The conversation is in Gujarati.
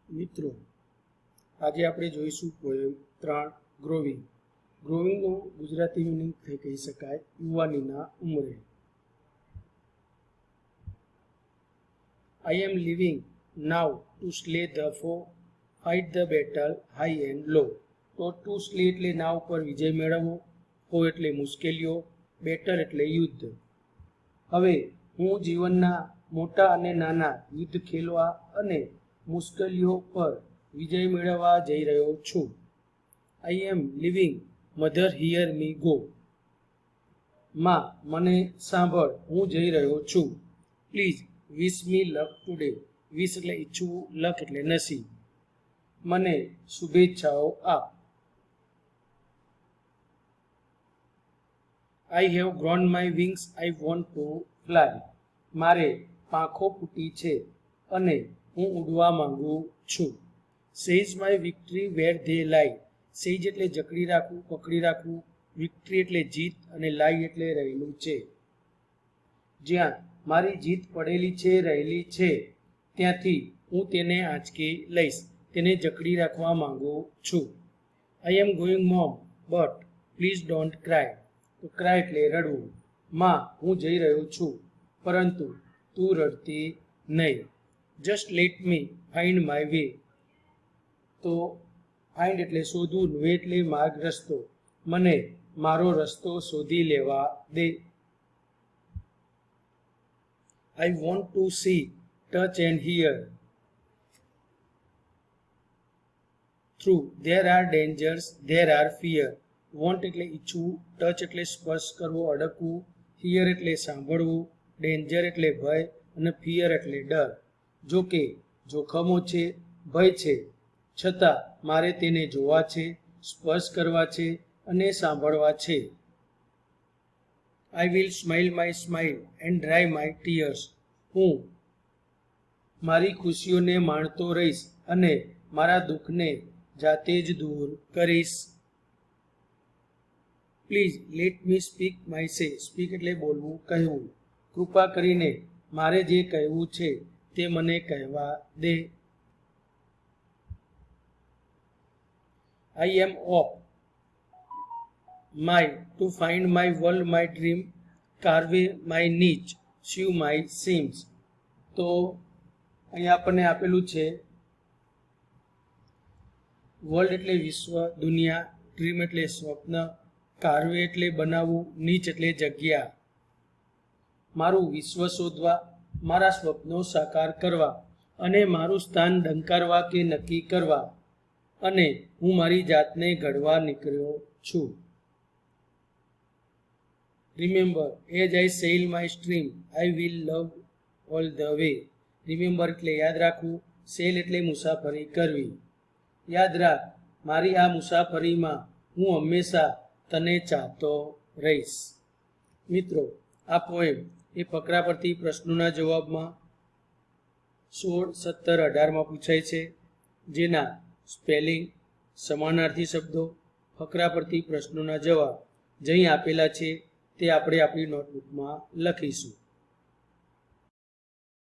મિત્રો, આજે આપણે જોઈશું પોએમ 3 ગ્રોવિંગ. ગ્રોવિંગનો ગુજરાતી મીનિંગ કહી શકાય યુવાનીના ઉંમરે. I am living now to slay the foe, fight the battle high and low. તો ટુ સ્લે એટલે નાવ પર વિજય મેળવવો, ફો એટલે મુશ્કેલીઓ, બેટલ એટલે યુદ્ધ. હવે હું જીવનના મોટા અને નાના યુદ્ધ ખેલવા અને મુશ્કેલીઓ પર વિજય મેળવવા જઈ રહ્યો છું. I am living, mother hear me go. માં, મને સાંભળ, હું જઈ રહ્યો છું. Please wish me luck today. wish એટલે ઈચ્છવું, luck એટલે નસીબ. મને શુભેચ્છાઓ આપ. I have grown my wings, I want to fly. મારે પાંખો ફૂટી છે અને હું ઉડવા માંગુ છું. Seize my victory where they lie. Seize એટલે જકડી રાખવું, પકડી રાખવું. વિક્ટરી એટલે જીત અને લાઈ એટલે રહેલું છે. જ્યાં મારી જીત પડેલી છે, રહેલી છે, ત્યાંથી હું તેને આંચકી લઈશ, તેને જકડી રાખવા માંગુ છું. I am going mom, but please don't cry. તો ક્રાય એટલે રડવું. માં, હું જઈ રહ્યો છું, પરંતુ તું રડતી નહીં. Just let me find my way. તો ફાઇન્ડ એટલે શોધવું, વે એટલે માર્ગ, રસ્તો. મને મારો રસ્તો શોધી લેવા દે. I want to see, touch and hear. Through there are dangers, there are fear. Want એટલે ઈચ્છવું, ટચ એટલે સ્પર્શ કરવો, અડકવું, હિયર એટલે સાંભળવું, ડેન્જર એટલે ભય અને ફિયર એટલે ડર. જો કે જોખમો છે, ભય છે, છતાં મારે તેને જોવા છે, સ્પર્શ કરવા છે અને સાંભળવા છે. I will smile my smile and dry my tears. હું મારી ખુશીઓને માણતો રહીશ અને મારા દુઃખને જાતે જ દૂર કરીશ. Please let me speak my સે. સ્પીક એટલે બોલવું, કહેવું. કૃપા કરીને મારે જે કહેવું છે તે મને કહેવા દે. I am off my to find my world, my dream, carve my niche, sew my seams. તો અહીંયા આપણને આપેલું છે વર્લ્ડ એટલે વિશ્વ, દુનિયા, ડ્રીમ એટલે સ્વપ્ન, કાર્વે એટલે બનાવવું, નીચ એટલે જગ્યા. મારું વિશ્વ શોધવા, મારા સ્વપ્નો સાકાર કરવા અને મારું સ્થાન ડંકારવા કે નક્કી કરવા, અને હું મારી જાતને ઘડવા નીકળ્યો છું. Remember, as I sail my stream, I will love all the way. Remember એટલે યાદ રાખવું, સેલ એટલે મુસાફરી કરવી. યાદ રાખ, મારી આ મુસાફરીમાં હું હંમેશા તને ચાહતો રહીશ. મિત્રો, આ પોએમ એ ફકરા પરથી પ્રશ્નોના જવાબમાં 16, 17, 18માં પૂછાય છે, જેના સ્પેલિંગ, સમાનાર્થી શબ્દો, ફકરા પરથી પ્રશ્નોના જવાબ જઅહીં આપેલા છે તે આપણે આપણી નોટબુકમાં લખીશું.